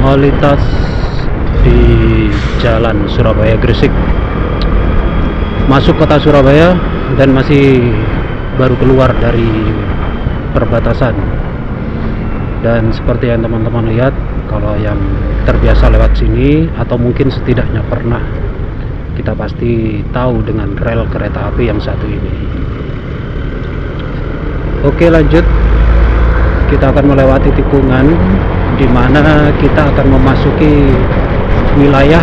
melintas di jalan Surabaya Gresik masuk kota Surabaya dan masih baru keluar dari perbatasan. Dan seperti yang teman-teman lihat, kalau yang terbiasa lewat sini atau mungkin setidaknya pernah, kita pasti tahu dengan rel kereta api yang satu ini. Oke, lanjut. Kita akan melewati tikungan di mana kita akan memasuki wilayah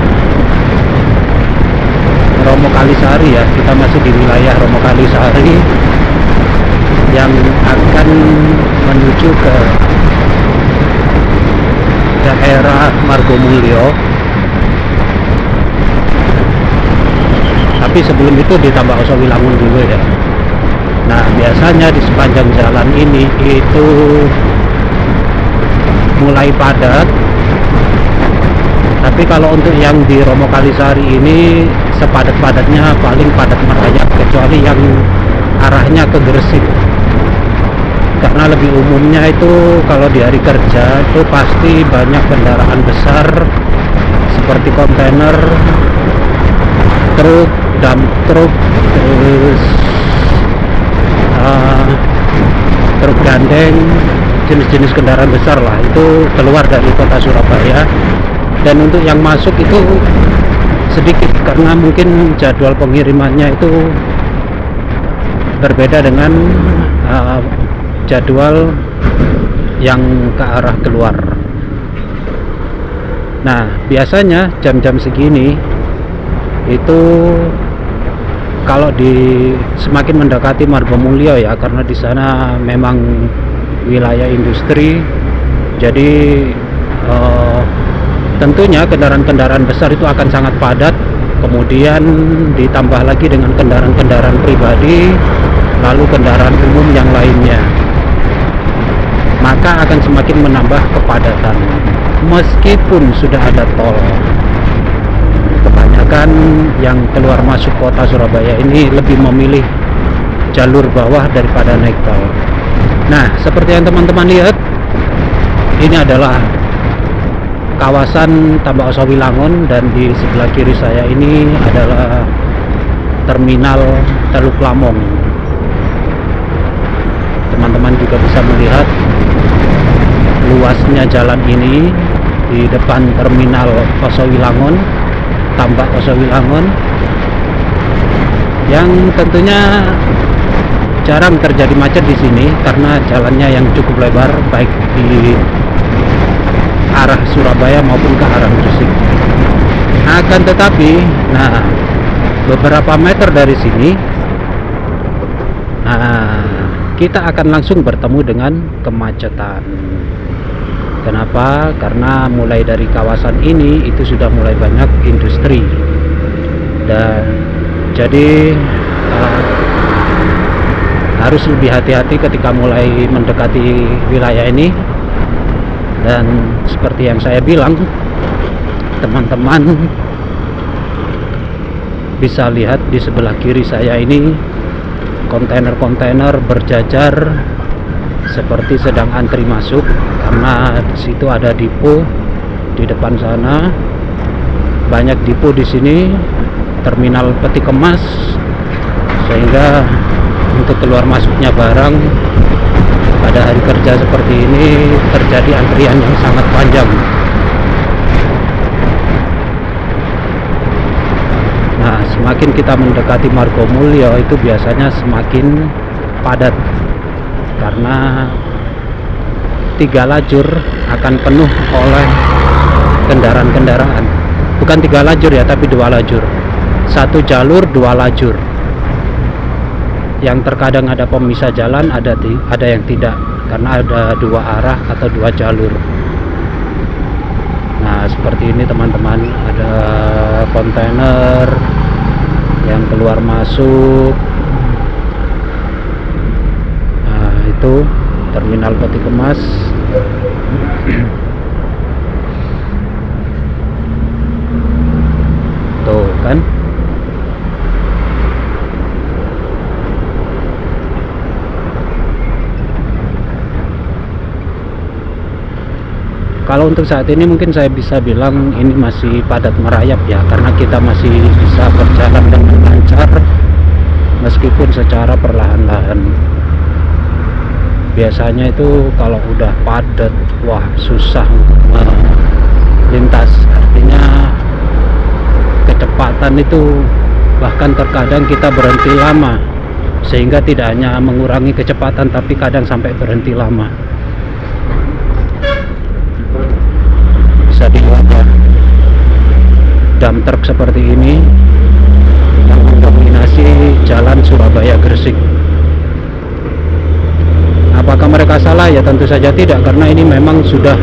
Romo Kalisari ya. Kita masih di wilayah Romo Kalisari yang akan menuju ke daerah Margomulyo. Tapi sebelum itu di Tambak Osowilangun dulu ya. Nah, biasanya di sepanjang jalan ini itu mulai padat. Tapi kalau untuk yang di Romo Kalisari ini sepadat-padatnya paling padat merayap, kecuali yang arahnya ke Gresik. Karena lebih umumnya itu kalau di hari kerja itu pasti banyak kendaraan besar seperti kontainer, truk, dump truk, terus truk gandeng, jenis-jenis kendaraan besar lah, itu keluar dari kota Surabaya. Dan untuk yang masuk itu sedikit karena mungkin jadwal pengirimannya itu berbeda dengan jadwal yang ke arah keluar. Nah, biasanya jam-jam segini itu kalau semakin mendekati Margomulyo ya, karena di sana memang wilayah industri, jadi tentunya kendaraan-kendaraan besar itu akan sangat padat. Kemudian ditambah lagi dengan kendaraan-kendaraan pribadi, lalu kendaraan umum yang lainnya, maka akan semakin menambah kepadatan. Meskipun sudah ada tol, kebanyakan yang keluar masuk kota Surabaya ini lebih memilih jalur bawah daripada naik tol. Nah, seperti yang teman-teman lihat, ini adalah kawasan Tambak Osowilangun, dan di sebelah kiri saya ini adalah terminal Teluk Lamong. Teman-teman juga bisa melihat luasnya jalan ini di depan terminal Osowilangun, Tambak Osowilangun, yang tentunya jarang terjadi macet di sini karena jalannya yang cukup lebar, baik di arah Surabaya maupun ke arah Gresik. Akan tetapi, nah, beberapa meter dari sini, kita akan langsung bertemu dengan kemacetan. Kenapa? Karena mulai dari kawasan ini itu sudah mulai banyak industri, dan jadi harus lebih hati-hati ketika mulai mendekati wilayah ini. Dan seperti yang saya bilang, teman-teman bisa lihat di sebelah kiri saya ini kontainer-kontainer berjajar seperti sedang antri masuk, karena di situ ada depo di depan sana. Banyak depo di sini, terminal peti kemas, sehingga untuk keluar masuknya barang pada hari kerja seperti ini terjadi antrian yang sangat panjang. Nah, semakin kita mendekati Margomulyo itu biasanya semakin padat, karena 3 lajur akan penuh oleh kendaraan-kendaraan. Bukan 3 lajur ya, tapi 2 lajur. 1 jalur 2 lajur. Yang terkadang ada pemisah jalan, ada yang tidak, karena ada 2 arah atau 2 jalur. Nah, seperti ini teman-teman, ada kontainer yang keluar masuk. Nah, itu terminal peti kemas. Tuh kan, Kalau untuk saat ini mungkin saya bisa bilang ini masih padat merayap ya, karena kita masih bisa berjalan dengan lancar meskipun secara perlahan-lahan. Biasanya itu kalau udah padat, wah susah melintas, artinya kecepatan itu bahkan terkadang kita berhenti lama, sehingga tidak hanya mengurangi kecepatan tapi kadang sampai berhenti lama. Bisa dilihat ya, dump truck seperti ini yang mendominasi jalan Surabaya Gresik. Apakah mereka salah? Ya tentu saja tidak, karena ini memang sudah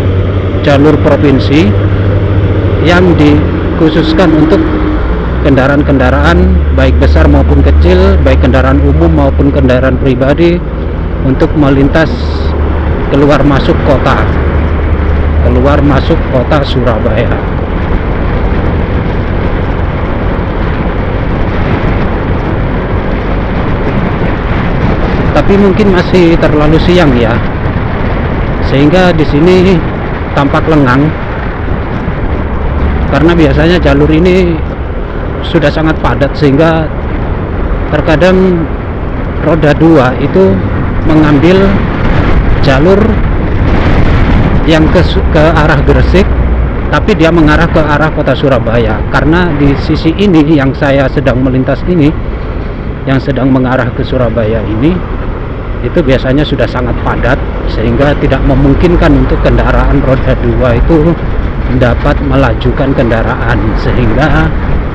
jalur provinsi yang dikhususkan untuk kendaraan-kendaraan baik besar maupun kecil, baik kendaraan umum maupun kendaraan pribadi, untuk melintas keluar masuk kota Surabaya. Tapi mungkin masih terlalu siang ya, sehingga di sini tampak lengang, karena biasanya jalur ini sudah sangat padat, sehingga terkadang roda 2 itu mengambil jalur yang ke arah Gresik, tapi dia mengarah ke arah kota Surabaya. Karena di sisi ini yang saya sedang melintas ini, yang sedang mengarah ke Surabaya ini, itu biasanya sudah sangat padat, sehingga tidak memungkinkan untuk kendaraan roda 2 itu dapat melajukan kendaraan. Sehingga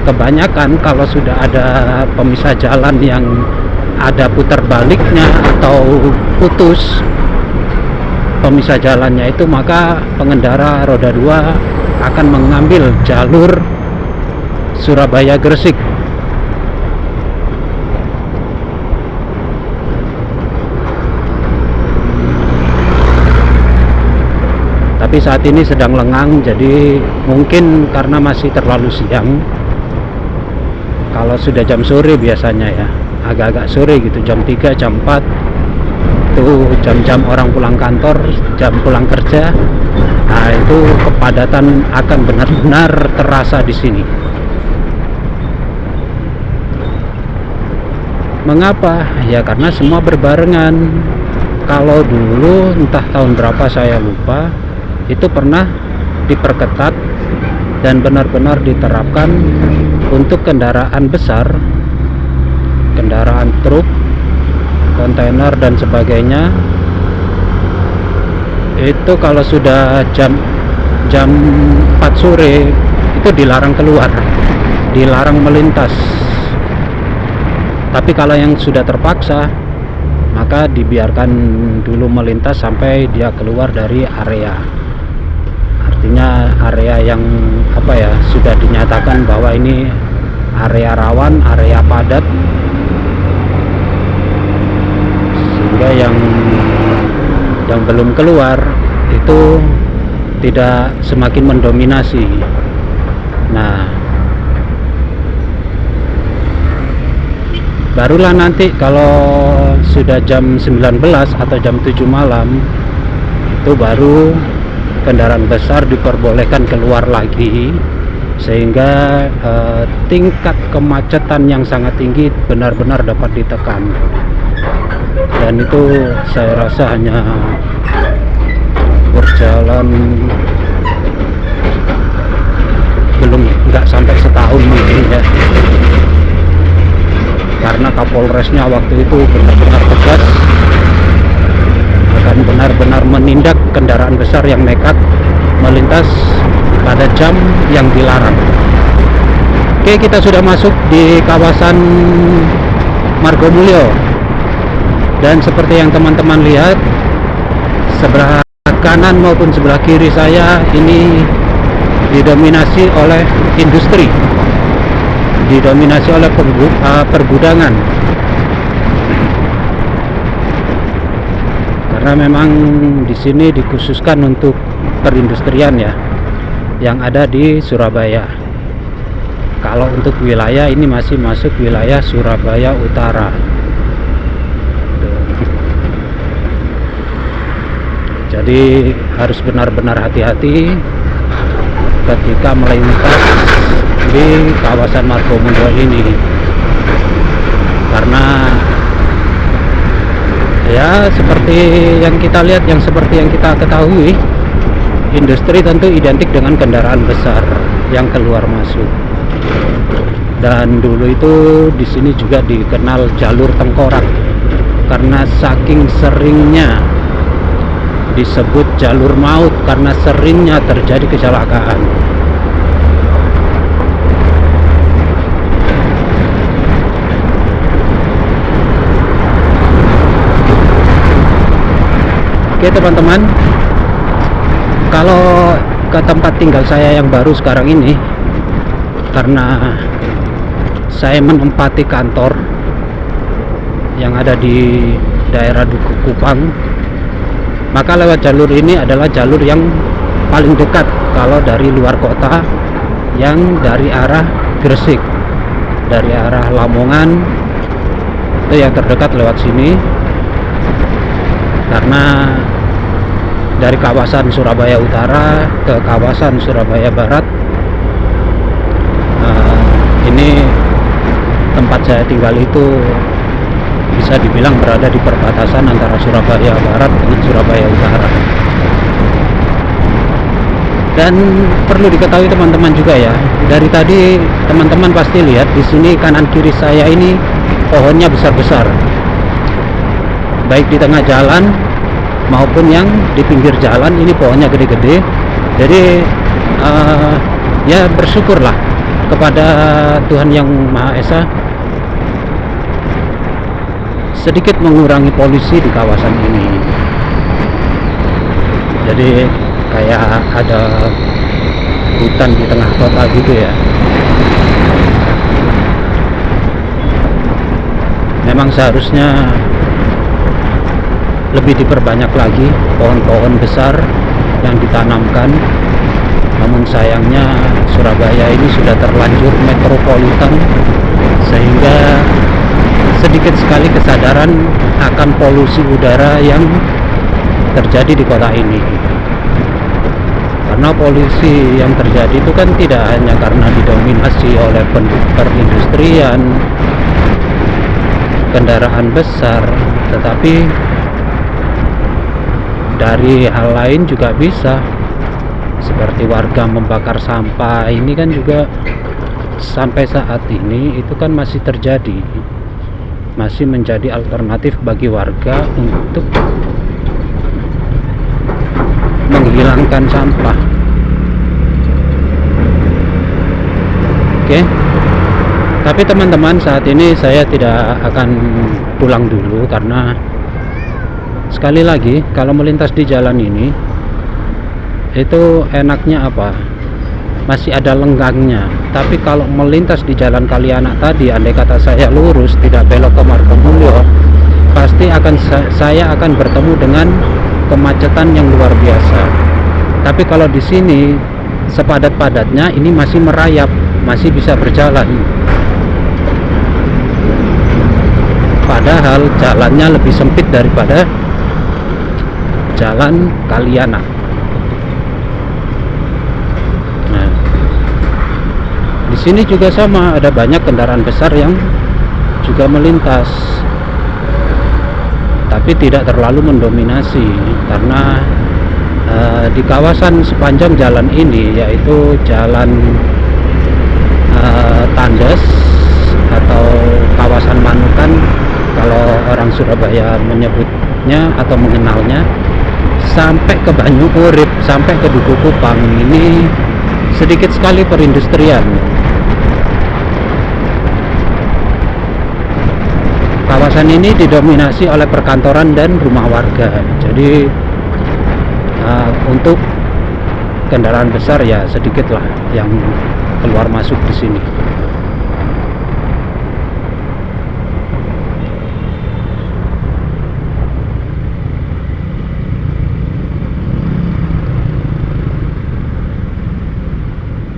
kebanyakan kalau sudah ada pemisah jalan yang ada putar baliknya atau putus pemisah jalannya itu, maka pengendara roda 2 akan mengambil jalur Surabaya Gresik. Tapi saat ini sedang lengang, jadi mungkin karena masih terlalu siang. Kalau sudah jam sore biasanya ya, agak-agak sore gitu, jam 3, jam 4, itu jam-jam orang pulang kantor, jam pulang kerja. Nah, itu kepadatan akan benar-benar terasa di sini. Mengapa? Ya karena semua berbarengan. Kalau dulu entah tahun berapa saya lupa, itu pernah diperketat dan benar-benar diterapkan untuk kendaraan besar, kendaraan truk, kontainer dan sebagainya. Itu kalau sudah jam 4 sore itu dilarang keluar, dilarang melintas. Tapi kalau yang sudah terpaksa, maka dibiarkan dulu melintas sampai dia keluar dari area. Artinya area yang sudah dinyatakan bahwa ini area rawan, area padat, sehingga yang belum keluar itu tidak semakin mendominasi. Nah, barulah nanti kalau sudah jam 19 atau jam 7 malam, itu baru kendaraan besar diperbolehkan keluar lagi, sehingga tingkat kemacetan yang sangat tinggi benar-benar dapat ditekan. Dan itu saya rasa hanya berjalan nggak sampai setahun mungkin ya, karena Kapolresnya waktu itu benar-benar tegas, akan benar-benar menindak kendaraan besar yang nekat melintas pada jam yang dilarang. Oke, kita sudah masuk di kawasan Margomulyo, dan seperti yang teman-teman lihat, sebelah kanan maupun sebelah kiri saya ini didominasi oleh industri, didominasi oleh pergudangan. Karena memang di sini dikhususkan untuk perindustrian ya, yang ada di Surabaya. Kalau untuk wilayah ini masih masuk wilayah Surabaya Utara. Jadi harus benar-benar hati-hati ketika melintas di kawasan Margomundo ini, karena ya seperti yang kita lihat, seperti yang kita ketahui, industri tentu identik dengan kendaraan besar yang keluar masuk. Dan dulu itu di sini juga dikenal jalur tengkorak karena saking seringnya disebut jalur maut, karena seringnya terjadi kecelakaan. Oke teman-teman, kalau ke tempat tinggal saya yang baru sekarang ini, karena saya menempati kantor yang ada di daerah Duku Kupang, maka lewat jalur ini adalah jalur yang paling dekat kalau dari luar kota, yang dari arah Gresik, dari arah Lamongan, itu yang terdekat lewat sini. Karena dari kawasan Surabaya Utara ke kawasan Surabaya Barat, ini tempat saya tinggal itu bisa dibilang berada di perbatasan antara Surabaya Barat dengan Surabaya Utara. Dan perlu diketahui teman-teman juga ya, dari tadi teman-teman pasti lihat di sini kanan kiri saya ini pohonnya besar-besar, baik di tengah jalan maupun yang di pinggir jalan, ini pohonnya gede-gede. Jadi ya bersyukurlah kepada Tuhan Yang Maha Esa, sedikit mengurangi polusi di kawasan ini. Jadi kayak ada hutan di tengah kota gitu ya. Memang seharusnya lebih diperbanyak lagi pohon-pohon besar yang ditanamkan, namun sayangnya Surabaya ini sudah terlanjur metropolitan, sehingga sedikit sekali kesadaran akan polusi udara yang terjadi di kota ini. Karena polusi yang terjadi itu kan tidak hanya karena didominasi oleh perindustrian, kendaraan besar, tetapi dari hal lain juga bisa, seperti warga membakar sampah. Ini kan juga sampai saat ini itu kan masih terjadi, masih menjadi alternatif bagi warga untuk menghilangkan sampah. Oke, tapi teman-teman, saat ini saya tidak akan pulang dulu, karena sekali lagi kalau melintas di jalan ini itu enaknya apa? Masih ada lenggangnya. Tapi kalau melintas di jalan Kalianak tadi, andai kata saya lurus tidak belok ke Margomulyo, pasti saya akan bertemu dengan kemacetan yang luar biasa. Tapi kalau di sini sepadat-padatnya, ini masih merayap, masih bisa berjalan. Padahal jalannya lebih sempit daripada jalan Kalianak. Nah, di sini juga sama, ada banyak kendaraan besar yang juga melintas, tapi tidak terlalu mendominasi, karena di kawasan sepanjang jalan ini, yaitu jalan Tandes atau kawasan Manukan kalau orang Surabaya menyebutnya atau mengenalnya, sampai ke Banyu Urip, sampai ke Duku Kupang, ini sedikit sekali perindustrian. Kawasan ini didominasi oleh perkantoran dan rumah warga. Jadi untuk kendaraan besar ya sedikitlah yang keluar masuk di sini.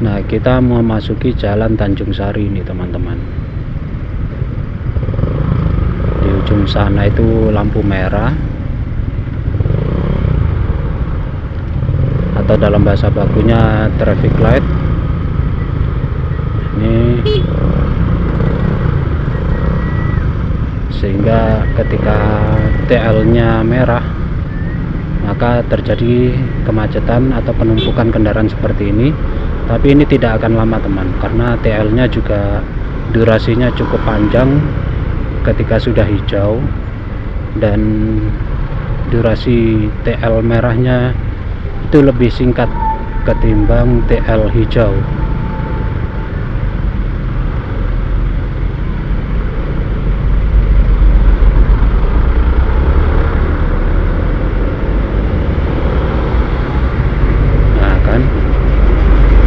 Nah, kita memasuki jalan Tanjung Sari ini teman-teman. Di ujung sana itu lampu merah. atau dalam bahasa bakunya traffic light. Ini sehingga ketika TL-nya merah maka terjadi kemacetan atau penumpukan kendaraan seperti ini. Tapi ini tidak akan lama teman, karena TL-nya juga durasinya cukup panjang ketika sudah hijau, dan durasi TL merahnya itu lebih singkat ketimbang TL hijau. Nah kan,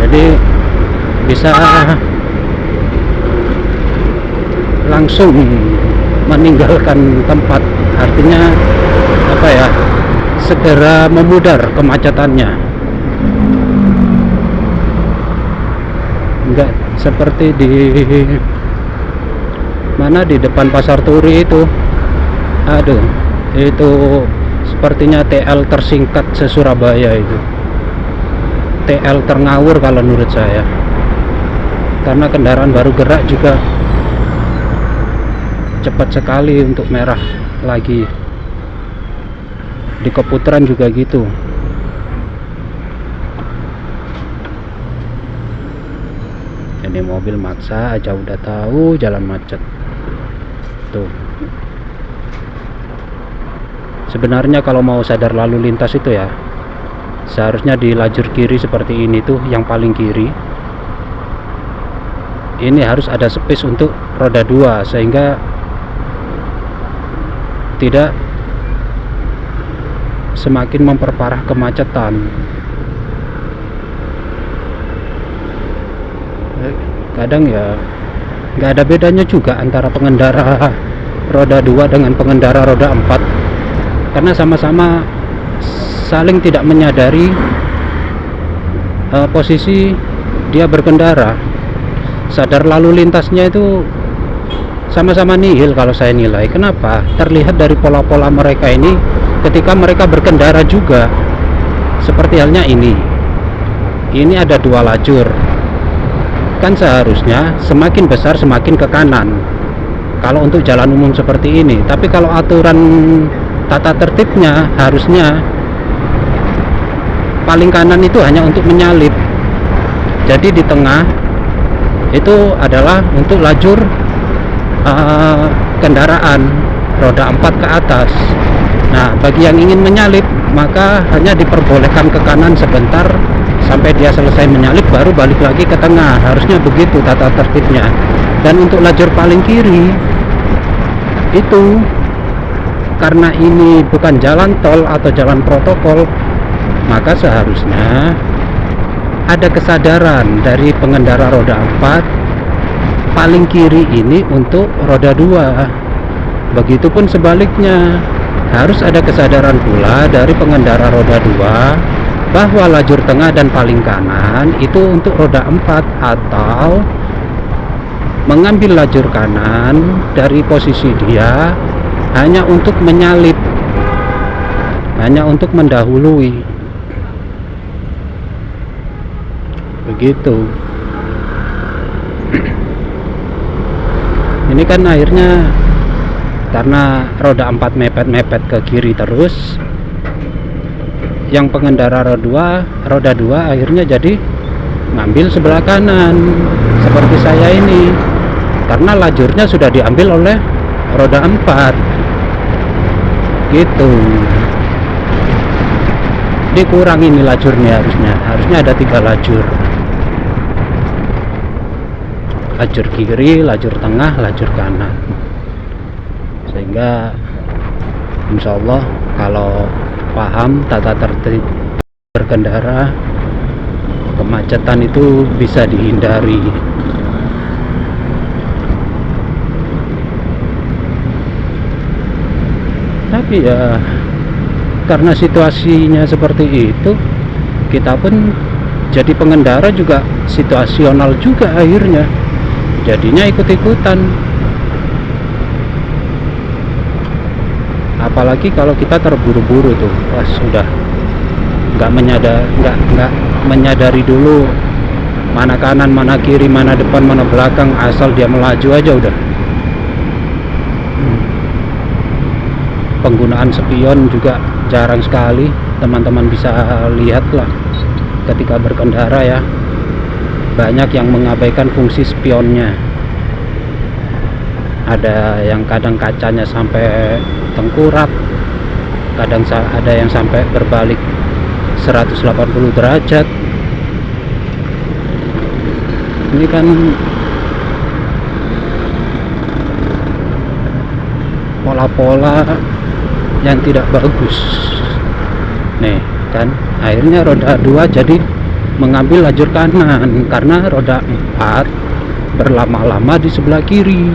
jadi bisa langsung meninggalkan tempat, artinya apa ya, segera memudar kemacetannya, enggak seperti di mana, di depan Pasar Turi itu. Aduh, itu sepertinya TL tersingkat se-Surabaya itu, TL terngawur kalau menurut saya, karena kendaraan baru gerak juga cepat sekali untuk merah lagi. Di Keputaran juga gitu. Ini mobil maksa aja udah tahu jalan macet tuh. Sebenarnya kalau mau sadar lalu lintas itu ya, seharusnya di lajur kiri seperti ini tuh, yang paling kiri ini harus ada space untuk roda 2 sehingga tidak semakin memperparah kemacetan. Kadang ya nggak ada bedanya juga antara pengendara roda 2 dengan pengendara roda 4, karena sama-sama saling tidak menyadari posisi dia berkendara. Sadar lalu lintasnya itu sama-sama nihil kalau saya nilai. Kenapa? Terlihat dari pola-pola mereka ini ketika mereka berkendara juga. Seperti halnya ini ada 2 lajur, kan seharusnya semakin besar semakin ke kanan kalau untuk jalan umum seperti ini. Tapi kalau aturan tata tertibnya harusnya paling kanan itu hanya untuk menyalip. Jadi di tengah itu adalah untuk lajur kendaraan roda 4 ke atas. Nah, bagi yang ingin menyalip maka hanya diperbolehkan ke kanan sebentar sampai dia selesai menyalip, baru balik lagi ke tengah. Harusnya begitu tata tertibnya. Dan untuk lajur paling kiri itu, karena ini bukan jalan tol atau jalan protokol, maka seharusnya ada kesadaran dari pengendara roda 4, paling kiri ini untuk roda 2. Begitupun sebaliknya, harus ada kesadaran pula dari pengendara roda 2 bahwa lajur tengah dan paling kanan itu untuk roda 4, atau mengambil lajur kanan dari posisi dia hanya untuk menyalip, hanya untuk mendahului. Begitu. Ini kan akhirnya karena roda 4 mepet-mepet ke kiri terus, yang pengendara roda 2 akhirnya jadi ngambil sebelah kanan seperti saya ini, karena lajurnya sudah diambil oleh roda 4 gitu. Dikurang ini lajurnya, harusnya ada 3 lajur. Lajur kiri, lajur tengah, lajur kanan. Sehingga insya Allah kalau paham tata tertib berkendara, kemacetan itu bisa dihindari. Tapi ya karena situasinya seperti itu, kita pun jadi pengendara juga situasional juga akhirnya, jadinya ikut-ikutan. Apalagi kalau kita terburu-buru tuh, wah sudah nggak menyadari dulu mana kanan, mana kiri, mana depan, mana belakang, asal dia melaju aja udah. Penggunaan spion juga jarang sekali, teman-teman bisa lihat lah ketika berkendara ya, banyak yang mengabaikan fungsi spionnya. Ada yang kadang kacanya sampai tengkurap, kadang ada yang sampai berbalik 180 derajat. Ini kan pola-pola yang tidak bagus nih kan. Akhirnya roda 2 jadi mengambil lajur kanan karena roda 4 berlama-lama di sebelah kiri,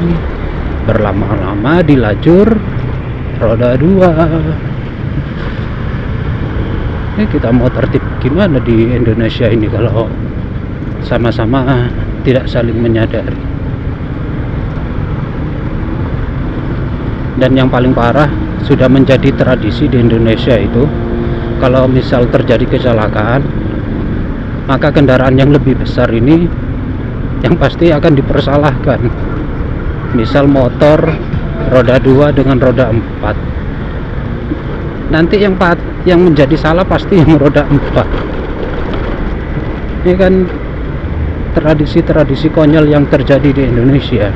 berlama-lama di lajur roda 2. Ini kita mau tertib gimana di Indonesia ini kalau sama-sama tidak saling menyadari. Dan yang paling parah, sudah menjadi tradisi di Indonesia itu, kalau misal terjadi kecelakaan, maka kendaraan yang lebih besar ini yang pasti akan dipersalahkan. Misal motor roda 2 dengan roda 4, nanti yang menjadi salah pasti yang roda 4. Ini kan tradisi-tradisi konyol yang terjadi di Indonesia.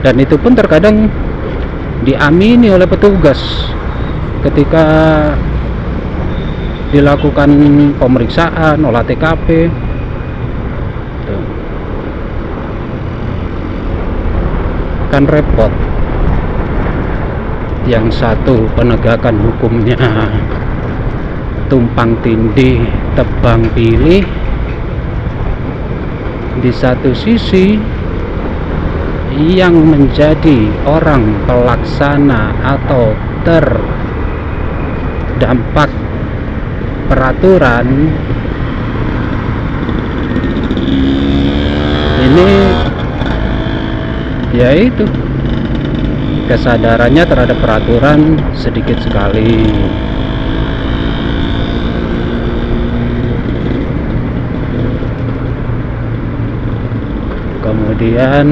Dan itu pun terkadang diamini oleh petugas ketika dilakukan pemeriksaan, olah TKP. Tuh. Kan repot. Yang satu penegakan hukumnya tumpang tindih, tebang pilih. Di satu sisi yang menjadi orang pelaksana atau terdampak peraturan ini, yaitu kesadarannya terhadap peraturan sedikit sekali. Kemudian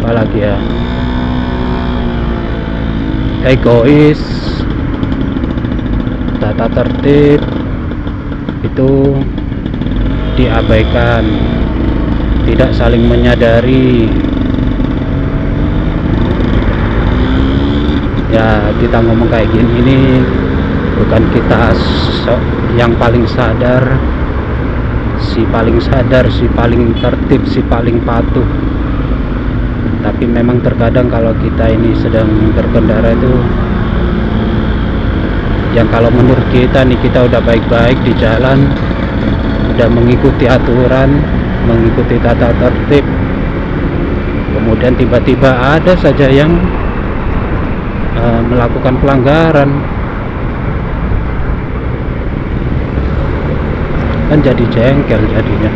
apalagi ya, egois, tata tertib itu diabaikan, tidak saling menyadari. Ya kita ngomong kayak gini ini bukan kita yang paling sadar, si paling tertib, si paling patuh. Tapi memang terkadang kalau kita ini sedang berkendara itu, yang kalau menurut kita nih, kita udah baik-baik di jalan, udah mengikuti aturan, mengikuti tata tertib, kemudian tiba-tiba ada saja yang melakukan pelanggaran, kan jadi jengkel jadinya.